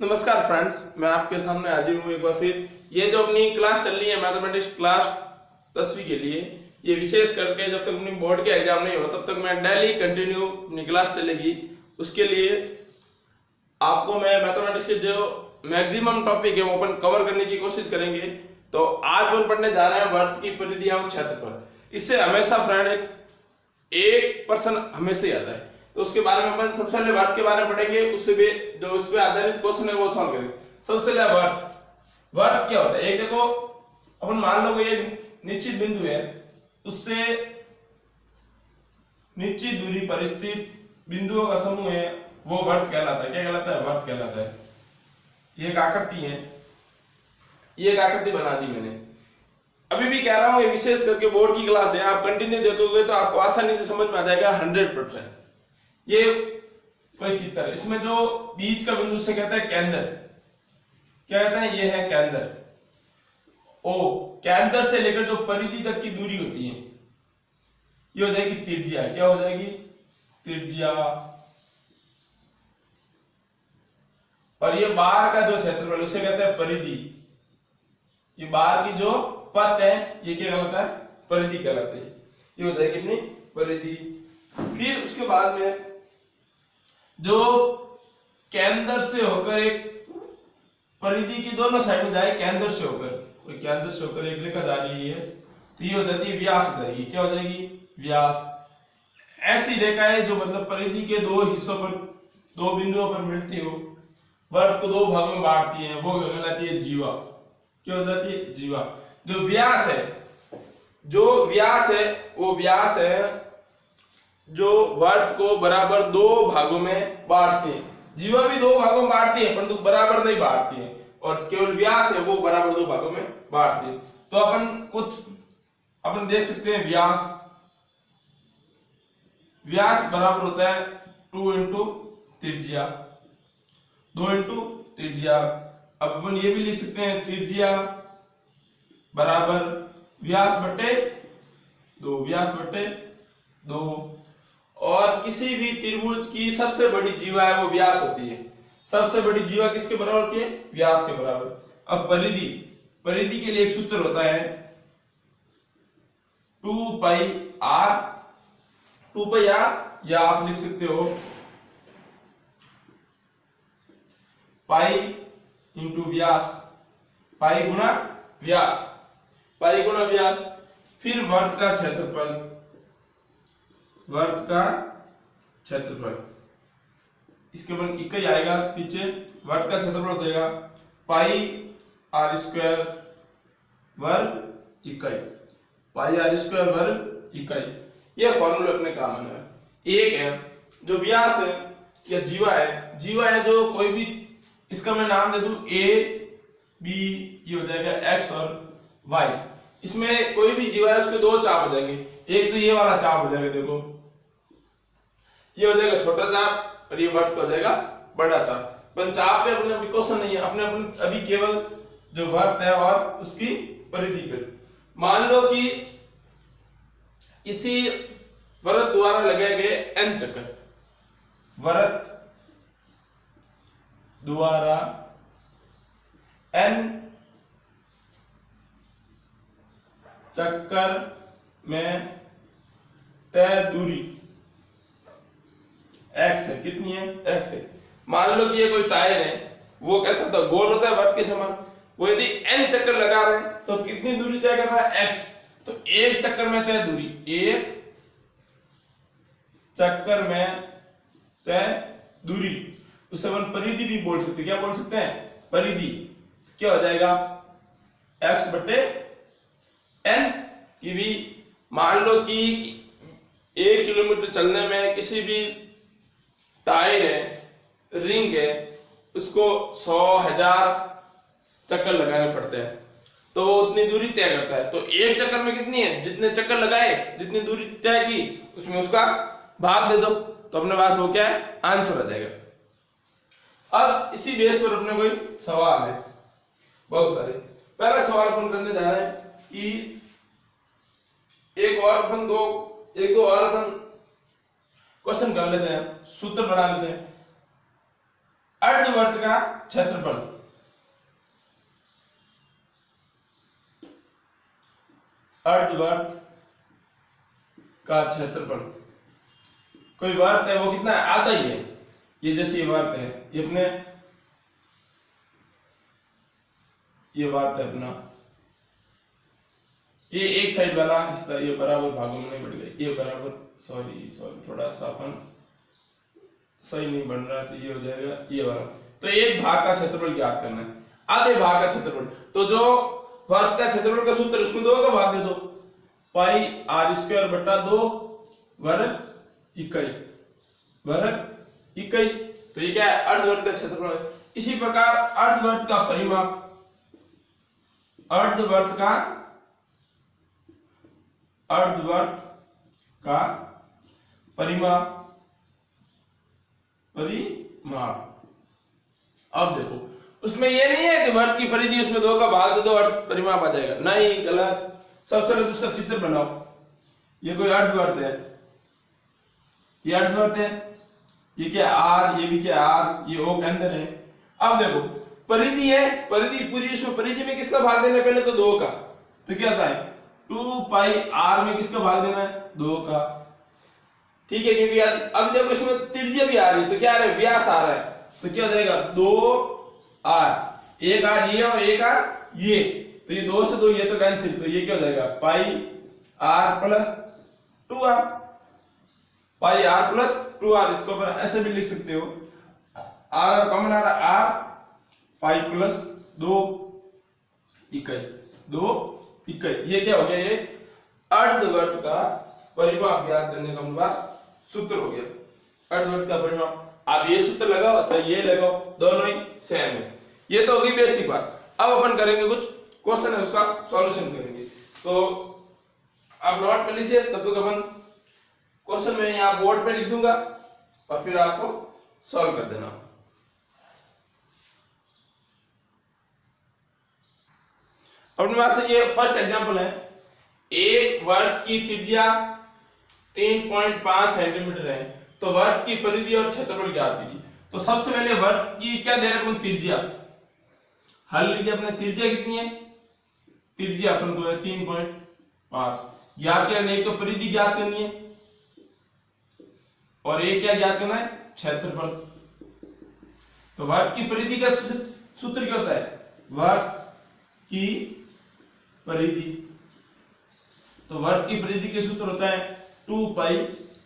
नमस्कार फ्रेंड्स, मैं आपके सामने हाजिर हूँ एक बार फिर। ये जो अपनी क्लास चल रही है मैथमेटिक्स क्लास 10वीं के लिए, ये विशेष करके जब तक अपनी बोर्ड के एग्जाम नहीं हो तब तक मैं डेली कंटिन्यू अपनी क्लास चलेगी। उसके लिए आपको मैं मैथमेटिक्स के जो मैक्सिमम टॉपिक है वो अपन कवर करने की कोशिश करेंगे। तो आज अपन पढ़ने जा रहे हैं वर्त की परिधि एवं क्षेत्रफल। इससे हमेशा फ्रेंड एक पर्सन हमेशा ही आता है, तो उसके बारे में अपन सबसे पहले वर्त के बारे में पढ़ेंगे। उससे भी जो उस पर आधारित क्वेश्चन है वो सॉल्व करेंगे। सबसे पहले वर्त। वर्त क्या होता है? एक देखो, अपन मान लो कोई एक निश्चित बिंदु है, उससे निश्चित दूरी पर स्थित बिंदुओं का समूह है, वो वर्त कहलाता है। क्या कहलाता है? वर्त कहलाता है। ये एक आकृति है, ये एक आकृति बना दी मैंने। अभी भी कह रहा हूं, ये विशेष करके बोर्ड की क्लास है, आप कंटिन्यू देखोगे तो आपको आसानी से समझ में आ जाएगा 100%। ये कोई चित्र है, इसमें जो बीच का बिंदु से कहते हैं केंद्र। क्या कहते हैं? ये है केंद्र। ओ केंद्र से लेकर जो परिधि तक की दूरी होती है ये हो जाएगी त्रिज्या। क्या हो जाएगी? त्रिज्या। और ये बाहर का जो क्षेत्रफल उसे कहते हैं परिधि। ये बाहर की जो पथ है ये क्या कहलाता है? परिधि कहलाती है। ये हो जाएगी अपनी परिधि। फिर उसके बाद में जो केंद्र से होकर एक परिधि की दोनों साइड में जाए, केंद्र से होकर एक रेखा जा रही है, तो ये हो जाती है व्यास हो जाएगी। क्या हो जाएगी? व्यास। ऐसी रेखाएं जो मतलब परिधि के दो हिस्सों पर, दो बिंदुओं पर मिलती हो, वर्त को दो भागों में बांटती है, वो कहलाती है जीवा। क्या हो जाती है? जीवा। जो व्यास है, वो व्यास है जो वर्त को बराबर दो भागों में बांटती है। जीवा भी दो भागों में बांटती है परंतु बराबर नहीं बांटती है, और केवल व्यास है वो बराबर दो भागों में बांटती है। तो अपन देख सकते हैं व्यास बराबर होता है 2 इंटू त्रिज्या, 2 इंटू त्रिज्या। अब अपन ये भी लिख सकते हैं त्रिज्या बराबर व्यास बटे 2। और किसी भी त्रिभुज की सबसे बड़ी जीवा है वो व्यास होती है। सबसे बड़ी जीवा किसके बराबर होती है? व्यास के बराबर। अब परिधि के लिए एक सूत्र होता है 2 पाई r, या आप लिख सकते हो पाई इंटू व्यास, पाई गुणा व्यास। फिर वर्त का क्षेत्रफल, इसके बाद इकाई आएगा पीछे। वर्त का क्षेत्रफल हो जाएगा पाई r स्क्वायर वर्ग इकाई। यह फॉर्मूला अपने काम है। एक है जो व्यास है या जीवा है जो कोई भी, इसका मैं नाम दे दूं a b, ये हो जाएगा x और y। इसमें कोई भी जीवा है उसके दो चाप हो जाएंगे। एक तो ये वाला चाप हो जाएगा, देखो ये हो जाएगा छोटा चाप, और ये वर्त का हो जाएगा बड़ा चाप। पर चाप पे अपने क्वेश्चन नहीं है, अपने अभी केवल जो वर्त है और उसकी परिधि पे। मान लो कि इसी वर्त द्वारा लगाए गए n चक्कर, वर्त द्वारा n चक्कर में तय दूरी x है। कितनी है? x है। मान लो कि ये कोई टायर है, वो कैसा होता है? गोल होता है वर्त के समान। वो यदि n चक्कर लगा रहे हैं तो कितनी दूरी तय कर रहा है? x। तो एक चक्कर में तय दूरी, एक चक्कर में तय दूरी, उसे अपन परिधि भी बोल सकते हैं। क्या बोल सकते हैं? परिधि। क्या हो जाएगा? x बटे n की भी। मान लो कि 1 किलोमीटर चलने में किसी भी टायर है, रिंग है, उसको 100,000 चक्कर लगाने पड़ते हैं, तो वो उतनी दूरी तय करता है। तो एक चक्कर में कितनी है? जितने चक्कर लगाए, जितनी दूरी तय की, उसमें उसका भाग दे दो, तो अपने पास वो क्या है? आंसर आ जाएगा। अब इसी बेस पर अपने कोई सवाल है, बहुत सारे। पहला सवाल अपन करने जा रहे हैं कि एक दो और अपन क्वेश्चन कर लेते हैं, सूत्र बना लेते हैं। अर्ध अर्धवर्त का क्षेत्रफल, अर्धवर्त का क्षेत्रफल, कोई वर्त है वो कितना है, आधा ही है, ये जैसे ये वर्त है, ये अपने ये वर्त है अपना, ये एक साइड वाला हिस्सा ये बराबर भागों में नहीं बढ़ गया, ये बराबर सॉरी थोड़ा सा अपन सही नहीं बन रहा है, तो ये हो जाएगा ये वाला। तो एक भाग का क्षेत्रफल ज्ञात करना है, आधे भाग का क्षेत्रफल। तो जो वर्ग का क्षेत्रफल का सूत्र उसमें 2 का भाग दे दो, पाई आर स्क्वायर बटा 2 वर्ग इकाई, वर्ग इकाई। तो ये क्या है, अर्धवर्त का क्षेत्रफल। इसी प्रकार अर्धवर्त का परिमाप, अर्धवर्त का परिमाप, अब देखो उसमें ये नहीं है कि वर्त की परिधि उसमें 2 का भाग दे दो और परिमाप आ जाएगा, नहीं, गलत। सबसे पहले दूसरा चित्र बनाओ, ये कोई अर्धवर्त है, ये अर्धवर्त है, ये क्या आर, ये भी क्या आर, ये ओ के अंदर है। अब देखो परिधि है, परिधि पूरी, इसमें परिधि में किसका भाग देना है, पहले तो 2 का, तो क्या होता है 2 पाई आर में किसका भाग देना है, 2 का, ठीक है। क्योंकि अब देखो इसमें त्रिज्या भी आ रही है, तो क्या आ रहा है, व्यास आ रहा है, तो क्या हो जाएगा 2 आर, एक आर ये और एक आर ये, तो ये 2 से 2 ये तो कैंसिल, तो ये क्या हो जाएगा pi R plus 2 R, pi R plus 2 R. इसको अपन ऐसे भी लिख सकते हो, आर और कॉमन आ रहा आर पाई प्लस 2 इकाई, 2 इकाई। ये क्या हो गया, ये अर्धवर्त का परिमाप ज्ञात करने का हमारे पास सूत्र हो गया, अर्धवर्त का परिमाप। आप ये सूत्र लगाओ, अच्छा ये लगाओ, दोनों ही सेम है। ये तो होगी बेसिक बात। अब अपन करेंगे कुछ क्वेश्चन है, उसका सॉल्यूशन करेंगे। तो आप नोट कर लीजिए, तब तक अपन क्वेश्चन में यहाँ बोर्ड पे लिख दूंगा और फिर आपको सॉल्व कर देना। अपने पास ये फर्स्ट एग्जांपल है, एक वर्ग की त्रिज्या 3.5 सेंटीमीटर है, तो वर्ग की परिधि और क्षेत्रफल ज्ञात कीजिए। तो सबसे पहले वर्ग की क्या दे रहे हैं, त्रिज्या हल लीजिए। अपने त्रिज्या कितनी है, त्रिज्या अपन को है 3.5 ज्ञात करना, एक तो परिधि ज्ञात करनी है और एक क्या ज्ञात करना है, क्षेत्रफल। तो वर्ग की परिधि का सूत्र क्या होता है, वर्ग की परिधि, तो वर्ग की परिधि के सूत्र होता है 2 पाई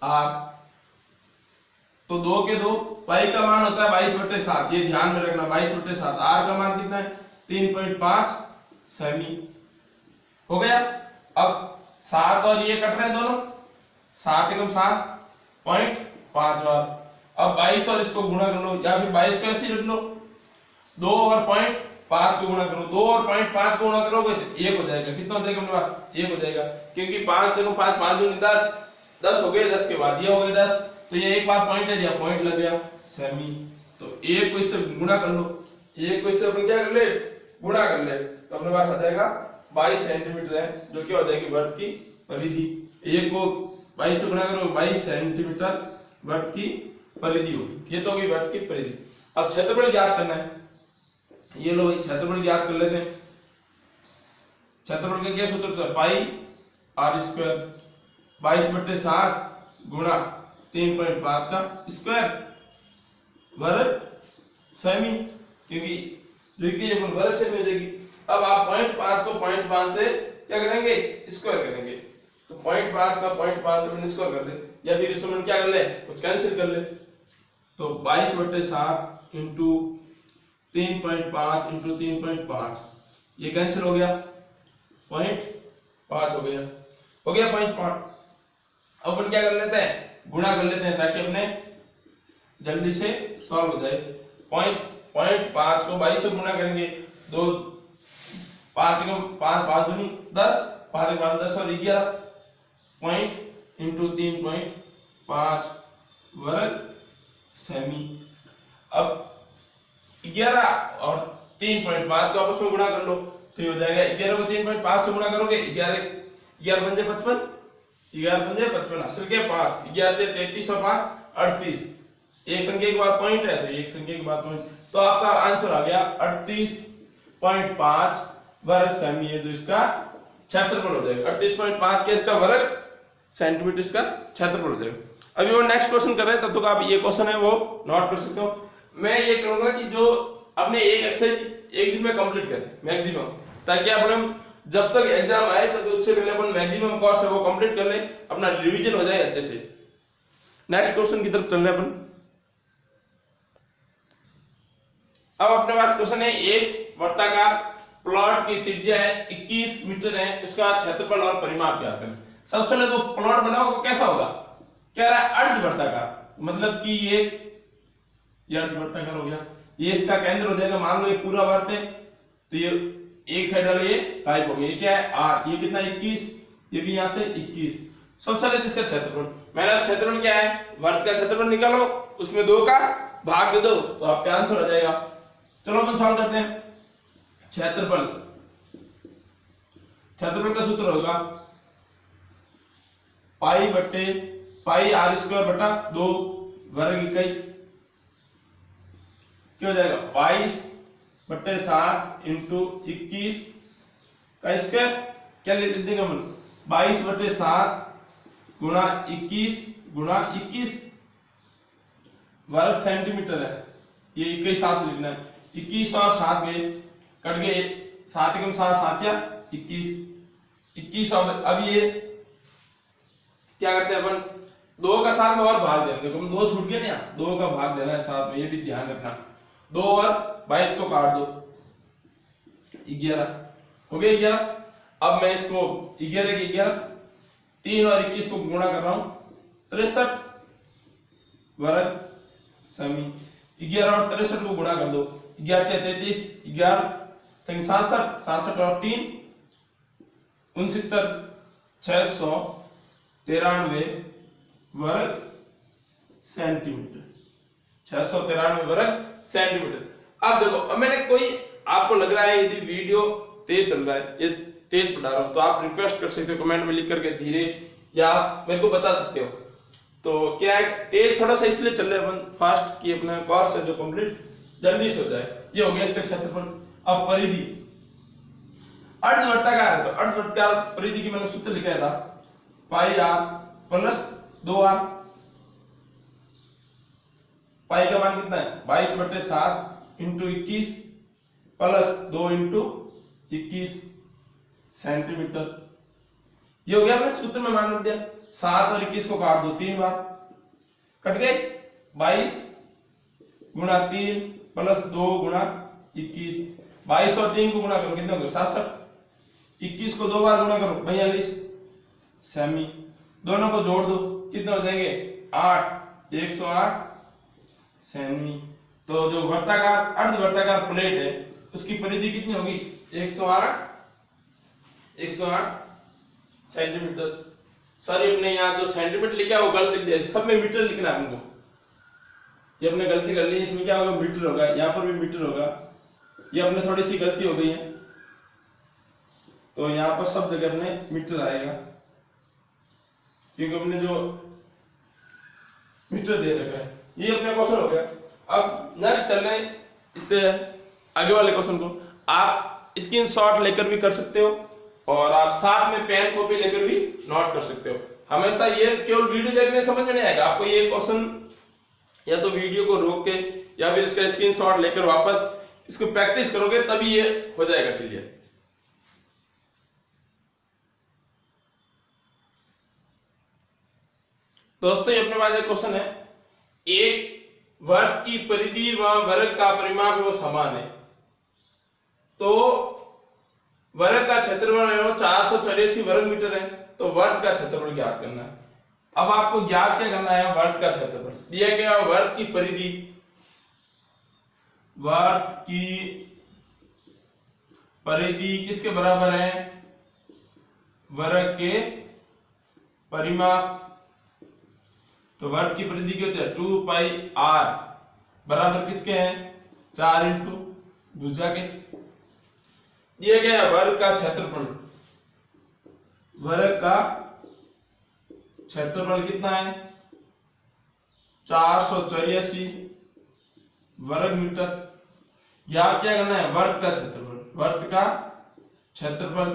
आर। तो 2 के 2, पाई का मान होता है 22/7, ये ध्यान में रखना 22/7। आर का मान कितना है 3.5 सेमी, हो गया। अब 7 और ये कट रहे हैं दोनों, 7 एकम 7.5 बार। अब 22 और इसको गुणा कर लो, या फिर 22 को ऐसे ही रख लो, 2 और 0.5 को गुणा करो, 2 और 0.5 को गुणा करोगे तो 1 हो जाएगा। कितना हो जाएगा अपने पास, 1 हो जाएगा, क्योंकि 5 × 5 5 × 10 10 हो गए, 10 के बाद ये हो गए 10, तो ये एक बार पॉइंट है, पॉइंट लग गया सेमी। तो 1 को इससे गुणा कर लो, 1 को इससे अपन क्या कर ले, गुणा कर ले, तो अपने पास आ जाएगा 22 सेंटीमीटर है, जो क्या हो जाएगी वर्ग की परिधि। 1 को 22 से गुणा करो, 22 सेंटीमीटर वर्ग की परिधि होगी। ये तो होगी वर्ग की परिधि। अब क्षेत्रफल ज्ञात करना है, ये लो भाई क्षेत्रफल ज्ञात कर लेते हैं। क्षेत्रफल का क्या सूत्र होता है, पाई आर स्क्वायर 22/7 गुणा 3.5 का स्क्वायर वर्ग सेमी, क्योंकि जो कि ये वर्ग सेमी हो जाएगी। अब आप 0.5 को 0.5 से क्या करेंगे, स्क्वायर करेंगे, तो 0.5 का 0.5 से अपन स्क्वायर कर दे, या फिर इसमें क्या कर ले, कुछ कैंसिल कर ले। तो 22/7 इंटू 3.5 इंटू 3.5, ये कैंसिल हो गया, 0.5 हो गया, 0.5। अब अपन क्या कर लेते हैं, गुणा कर लेते हैं, ताकि अपने जल्दी से सॉल्व हो जाए। 0.5 को 22 से गुणा करेंगे, 2 5 को 5 5 दूनी 10, 5 के 5 10 और 11 पॉइंट इंटू 3.5 वर्ग सेमी। अब 11 और 3.5 को आपस में गुणा कर लो, तो ये हो जाएगा 11 को 3.5 से गुणा करोगे, 11 11 बन जाए 55, 11 बन जाए 55, असल के 5, 11 33 और 5 38, एक संख्या के बाद पॉइंट है तो एक संख्या के बाद पॉइंट, तो आपका आंसर आ गया 38.5 वर्ग सेमी है जो इसका क्षेत्रफल हो जाएगा। 38.5 के इसका वर्ग सेंटीमीटर इसका क्षेत्रफल हो जाएगा। अभी वो नेक्स्ट क्वेश्चन कर रहे हैं, तब तक आप ये क्वेश्चन है वो नोट कर सकते हो। मैं ये करूंगा कि जो अपने एक एक्सरसाइज एक दिन में कंप्लीट करें मैक्सिमम, ताकि अपने जब तक एग्जाम आए तो उससे पहले अपन मैक्सिमम कोर्स है वो कंप्लीट कर ले, अपना रिवीजन हो जाए अच्छे से। नेक्स्ट क्वेश्चन की तरफ चल रहे अपन। अब अपने पास क्वेश्चन है, एक वर्ताकार प्लॉट की त्रिज्या है 21 मीटर है, इसका क्षेत्रफल और परिमाप ज्ञात करें। सबसे पहले तो प्लॉट बना होगा कैसा होगा, कह रहा है अर्धवर्ताकार, मतलब कि ये अर्धवर्ताकार हो गया, ये इसका केंद्र हो जाएगा। मान लो ये पूरा वर्त है तो ये एक साइड वाला ये टाइप हो गया, ये क्या है आर, ये कितना 21, ये भी यहां से 21। सबसे पहले इसका क्षेत्रफल, मेरा क्षेत्रफल क्या है, वर्त का क्षेत्रफल निकालो, उसमें 2 का भाग दे दो तो आपका आंसर हो जाएगा। चलो अपन सॉल्व करते हैं। क्षेत्रफल का सूत्र होगा पाई आर स्क्वायर बटा 2 वर्ग इकाई, क्या हो जाएगा 22/7 इंटू 21 का स्क्वायर, क्या ले देंगे हम 22/7 गुणा 21 वर्ग सेंटीमीटर है, ये 21 7 लिखना है। 21 और 7 गए कट गए, 7 एकम 7 7 या 21 और अब ये क्या करते हैं अपन 2 का 7 में और भाग देंगे, देखो 2 छूट गए ना, 2 का भाग देना है 7 में, ये भी ध्यान रखना। 2 और 22 को काट दो 11 हो गया 11। अब मैं इसको 11 के 11 3 और 21 को गुणा कर रहा हूं 63 वर्ग सेमी, 11 और 63 को गुणा कर दो 11 33 11 67 67 और 3 69 693 वर्ग सेंटीमीटर, 693 वर्ग सेंटीमीटर। अब देखो, अब मैंने कोई आपको लग रहा है यदि वीडियो तेज चल रहा है, ये तेज पढ़ा रहा हूं, तो आप रिक्वेस्ट कर सकते हो कमेंट में लिख करके धीरे, या आप मेरे को बता सकते हो। तो क्या है तेज थोड़ा सा इसलिए चल रहा है अपन फास्ट कि अपना कोर्स है जो कंप्लीट जल्दी से हो जाए। ये हो गया इसका क्षेत्रफल। अब परिधि अर्धवर्ताकार है, तो अर्धवर्ताकार परिधि की मैंने सूत्र लिखा था पाई आर प्लस 2r। पाई का मान कितना है 22/7 इंटू 21 प्लस 2 इंटू 21 सेंटीमीटर। ये हो गया, अपने सूत्र में मान रख दिया। 7 और 21 को काट दो 3 बार, कट गए 22 गुणा 3 प्लस 2 गुणा 21, 22 और 3 को गुणा करो कितना होगा 67, 21 को 2 बार गुणा करो 42 सेमी, दोनों को जोड़ दो कितने हो जाएंगे 8, 108 सेमी। तो जो वर्ताकार अर्धवर्ताकार प्लेट है उसकी परिधि कितनी होगी 108 सेंटीमीटर। सॉरी, अपने यहाँ जो सेंटीमीटर लिखा है वो गलत लिख दिया, सब में मीटर लिखना है हमको, ये अपने गलती कर ली। इसमें क्या होगा मीटर होगा, यहाँ पर भी मीटर होगा, ये अपने थोड़ी सी गलती हो गई है, तो यहाँ पर सब जगह अपने मीटर आएगा, क्योंकि अपने जो मीटर दे रखा है। ये अपने क्वेश्चन हो गया। अब नेक्स्ट चल रहे हैं इससे आगे वाले क्वेश्चन को। आप स्क्रीनशॉट लेकर भी कर सकते हो और आप साथ में पेन कॉपी लेकर भी नोट कर सकते हो। हमेशा ये केवल वीडियो देखने समझ में नहीं आएगा, आपको ये क्वेश्चन या तो वीडियो को रोक के या फिर इसका स्क्रीनशॉट लेकर वापस इसको प्रैक्टिस करोगे तभी ये हो जाएगा क्लियर। दोस्तों, ये अपने पास एक क्वेश्चन है, एक वर्ग की परिधि व वर्ग का परिमाप वो समान है, तो वर्ग का क्षेत्रफल है वो 484 वर्ग मीटर है, तो वर्ग का क्षेत्रफल ज्ञात करना है। अब आपको ज्ञात क्या करना है, वर्ग का क्षेत्रफल दिया गया, वर्ग की परिधि, वर्ग की परिधि किसके बराबर है, वर्ग के परिमाप। तो वर्ग की परिधि क्या होती है 2 पाई r बराबर किसके हैं 4 इंटू भुजा के। दिया गया वर्ग का क्षेत्रफल, वर्ग का क्षेत्रफल कितना है 484 वर्ग मीटर। ज्ञात क्या करना है? वर्त का क्षेत्रफल, वर्त का क्षेत्रफल।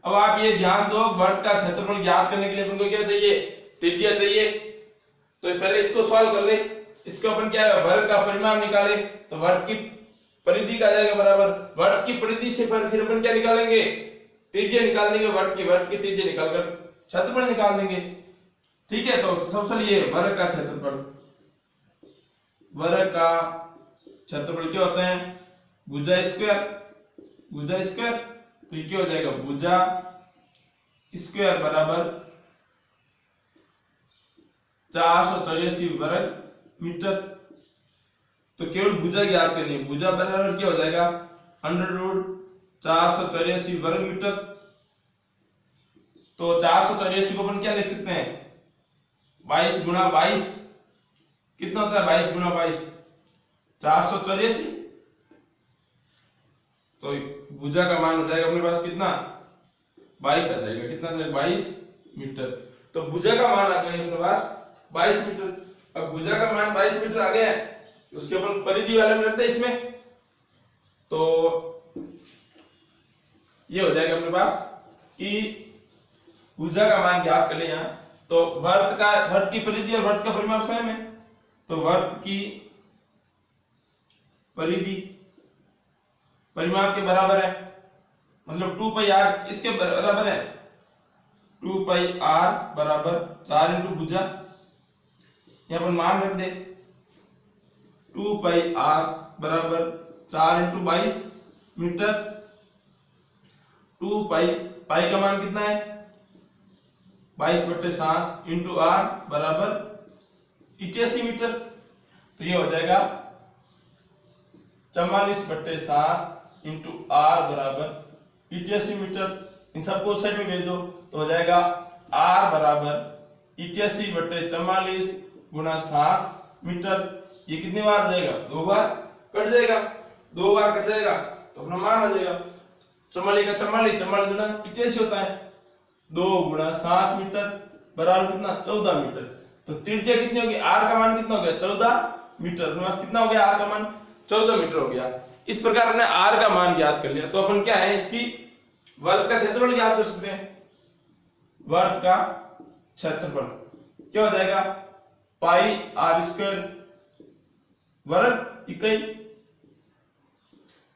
अब आप ये ध्यान दो, वर्त का क्षेत्रफल ज्ञात करने के लिए अपन को क्या चाहिए? त्रिज्या चाहिए। तो पहले इसको सॉल्व कर ले। इसको अपन क्या है? वर्ग का परिमाण निकाले तो वर्त की परिधि का आ जाएगा बराबर, वर्त की परिधि से फिर अपन क्या निकालेंगे? त्रिज्या निकाल देंगे, वर्त की त्रिज्या निकालकर क्षेत्रफल निकाल देंगे। ठीक है, तो सबसे पहले ये वर्ग का क्षेत्रफल, वर्ग का क्षेत्रफल क्या होता है? भुजा स्क्वायर, भुजा स्क्वायर। तो ये क्या हो जाएगा? भुजा स्क्वायर बराबर 484 वर्ग मीटर। तो केवल भुजा ज्ञात करनी है। भुजा बराबर क्या हो जाएगा? अंडर रूट 484 वर्ग मीटर। तो 484 को अपन क्या लिख सकते हैं? 22 गुणा 22 कितना होता है? 22 गुणा 22 484। तो भुजा का मान हो जाएगा अपने पास कितना? 22 आ जाएगा। कितना आ जाएगा? 22 मीटर। तो भुजा का मान आ गया अपने पास 22 मीटर। अब भुजा का मान 22 मीटर आ गया है, उसके अपन परिधि वाले में रखते हैं इसमें। तो ये हो जाएगा अपने पास कि भुजा का मान ज्ञात कर ले यहाँ। तो वर्त की परिधि और वर्त का परिमाप सेम है, तो वर्त की परिधि परिमाप के बराबर है, मतलब 2 पाई r इसके बराबर है। 2 पाई r बराबर 4 इंटू भुजा, यहाँ पर मान रख दे। 2 पाई r बराबर 4 इंटू 22 मीटर। 2 पाई का मान कितना है? 22/7 इंटू r बराबर 88 मीटर। तो ये हो जाएगा 44/7 इंटू r बराबर 88 मीटर। इन सबको साइड में भेज दो तो हो जाएगा r बराबर 88/44 गुणा 7 मीटर। ये कितनी बार आ जाएगा? 2 बार कट जाएगा, 2 बार कट जाएगा तो अपना मान आ जाएगा 44 का 44 गुना 88 होता है। 2 गुणा 7 मीटर बराबर कितना? 14 मीटर। तो त्रिज्या कितनी होगी? r का मान कितना हो गया? 14 मीटर। कितना हो गया? r का मान 14 मीटर हो गया। इस प्रकार हमने r का मान ज्ञात कर लिया। तो अपन क्या है? इसकी वर्ग का क्षेत्रफल ज्ञात कर सकते हैं। वर्ग का क्षेत्रफल क्या हो जाएगा? पाई r स्क्वायर वर्ग इकाई।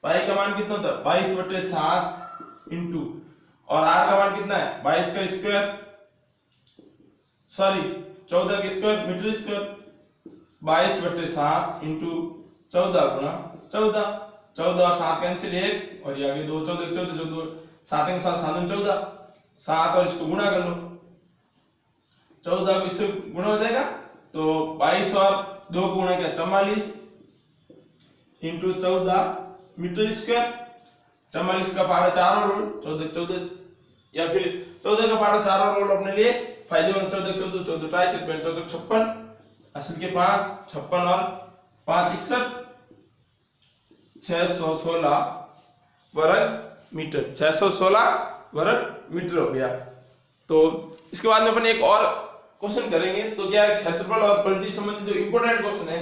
पाई का मान कितना होता है? 22/7 इंटू, और r का मान कितना है? 22 का स्क्वायर, सॉरी 14 का स्क्वायर मीटर स्क्वायर। 22/7 इंटू 14 गुणा 14, 14 और 7 कैंसिल 1 और ये आगे 2, 14 14 14 7 के साथ 7 14, 7 और इसको गुणा कर लो, 14 को इससे गुणा हो जाएगा तो 22 और 2 को गुणा किया 44 इंटू 14 मीटर स्क्वायर। 44 का पहाड़ा 4 और 14 14, या फिर 14 का पहाड़ा 4 और अपने लिए फायदेमंद। 14 14 14 ट्राई 14 56 असल के 5 56 और 5 61 616 वर्ग मीटर। 616 वर्ग मीटर हो गया। तो इसके बाद में अपन एक और क्वेश्चन करेंगे। तो क्या क्षेत्रफल और परिधि संबंधी जो इंपॉर्टेंट क्वेश्चन है,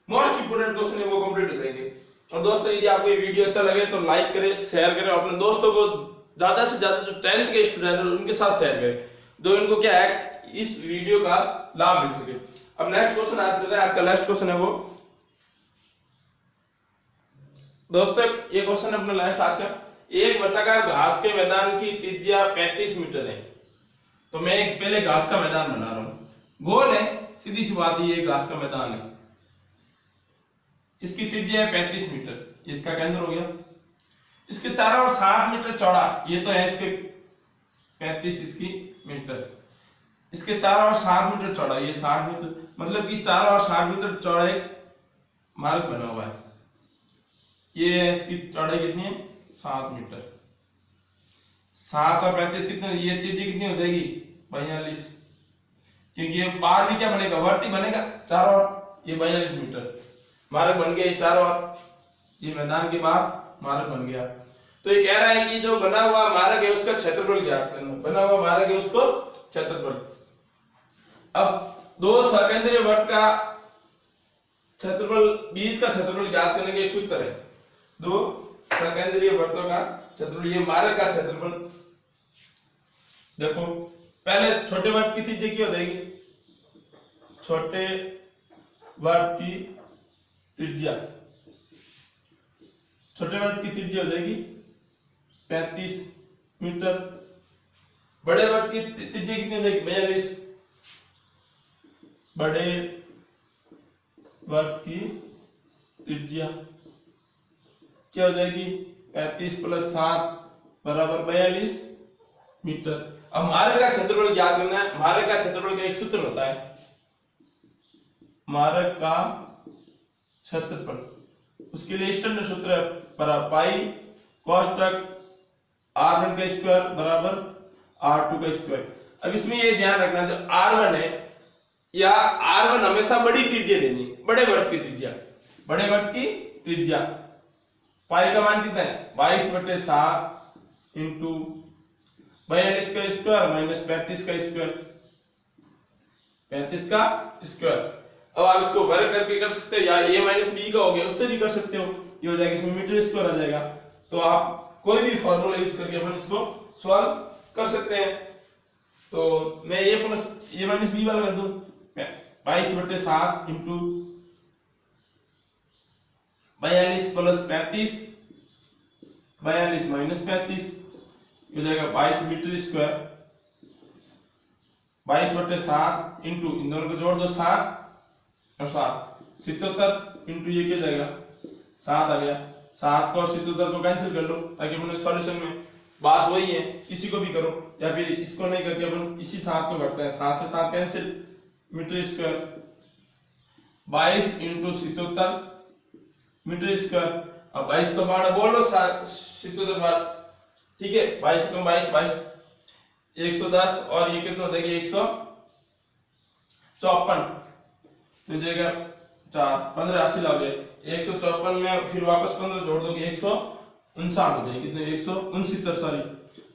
मोस्ट इंपॉर्टेंट क्वेश्चन है, वो कंप्लीट हो जाएंगे। और दोस्तों यदि आपको ये वीडियो अच्छा लगे तो लाइक करें, शेयर करें, अपने दोस्तों को ज्यादा से ज्यादा जो 10th के स्टूडेंट है उनके साथ शेयर करें, जो इनको क्या है इस वीडियो का लाभ मिल सके। अब नेक्स्ट क्वेश्चन आज करते हैं। आज का लास्ट क्वेश्चन है वो दोस्तों, ये क्वेश्चन अपना लास्ट आज का। एक वर्ताकार घास के मैदान की त्रिज्या 35 मीटर है। तो मैं एक पहले घास का मैदान बना रहा हूं, गोल है, सीधी सी बात, ये घास का मैदान है, इसकी त्रिज्या है 35 मीटर, इसका केंद्र हो गया। इसके चारों ओर 60 मीटर चौड़ा, ये तो है इसके 35 इसकी मीटर, इसके चारों ओर 60 मीटर चौड़ा, ये 60 मीटर, मतलब कि चारों ओर 60 मीटर चौड़ा एक मार्ग बना हुआ है। ये है इसकी चौड़ाई कितनी है? 7 मीटर। 7 और 35 कितने? ये त्रिज्या कितनी हो जाएगी? 42, क्योंकि ये पार भी क्या बनेगा? वर्ती बनेगा चारों ओर, ये 42 मीटर मार्ग बन गया। ये चारों ओर, ये मैदान के बाहर मार्ग बन गया। तो ये कह रहा है कि जो बना हुआ मार्ग है उसका क्षेत्रफल ज्ञात करना। बना हुआ मार्ग है उसको क्षेत्रफल। अब दो सकेंद्रीय वृत्त का क्षेत्रफल बीज का क्षेत्रफल ज्ञात करने का एक सूत्र है। दो सकेंद्रीय वृत्तों का क्षेत्रफल, ये मारक का क्षेत्रफल। देखो पहले छोटे वृत्त की त्रिज्या क्या हो जाएगी, छोटे वृत्त की त्रिज्या, छोटे वृत्त की त्रिज्या हो जाएगी 35 मीटर। बड़े वृत्त की त्रिज्या कितनी हो जाएगी 42। बड़े वृत्त की त्रिज्या क्या हो जाएगी 35 + 7 बराबर 42 मीटर। अब मारक का क्षेत्रफल ज्ञात करना है। मारक का क्षेत्रफल का एक सूत्र होता है, मारक का क्षेत्रफल, उसके लिए स्टैंडर्ड सूत्र है पाई कोष्टक r1 का स्क्वायर बराबर r2 का स्क्वायर। अब इसमें ये ध्यान रखना जो r1 है या r1 हमेशा बड़ी त्रिज्या लेनी, बड़े वृत्त की त्रिज्या, बड़े वृत्त की त्रिज्या। पाई का मान कितना है 22/7 इंटू 42 का स्क्वायर - 35 का स्क्वायर, 35 का स्क्वायर। अब आप इसको वर्ग करके कर सकते हो या a - b का हो गया उससे भी कर सकते हो, ये हो जाएगा इसमें मीटर स्क्वायर आ जाएगा। तो आप कोई भी फॉर्मूला यूज करके अपन इसको सॉल्व कर सकते हैं। तो मैं a - b वाला कर दूं 22/7 इंटू 42 + 35, 42 - 35 हो जाएगा 22 मीटर स्क्वायर। 22/7 इंटू इन दोनों को जोड़ दो 7 और 7 77 इंटू ये क्या जाएगा 7 आ गया। 7 को और 77 को कैंसिल कर लो ताकि अपने सॉल्यूशन में बात वही है, किसी को भी करो या फिर इसको नहीं करके अपन इसी 7 को करते हैं। 7 से 7 cancel, metre square 22 into 77 metre square. अब 22 का बार बोलो 77 बार, ठीक है। 22 कम 22 110 और ये कितना हो जाएगा 154, तो हो जाएगा 4 15 80 लाओगे 154 में फिर वापस 15 जोड़ दोगे 159 हो जाएगी, कितने 169 सॉरी।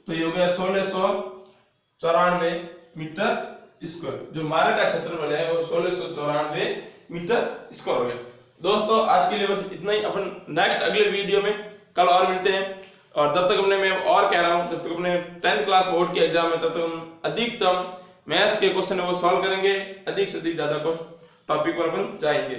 तो ये हो गया 1694 मीटर स्क्वायर। जो मारक का क्षेत्रफल है वो 1694 मीटर स्क्वायर हो गया। दोस्तों आज के लिए बस इतना ही। अपन नेक्स्ट अगले वीडियो में कल और मिलते हैं। और तब तक मैं और कह रहा हूं जब तक अपने 10th क्लास बोर्ड के एग्जाम में तब तक हम अधिकतम मैथ्स के क्वेश्चन है वो सॉल्व करेंगे, अधिक से अधिक ज्यादा टॉपिक पर अपन जाएंगे।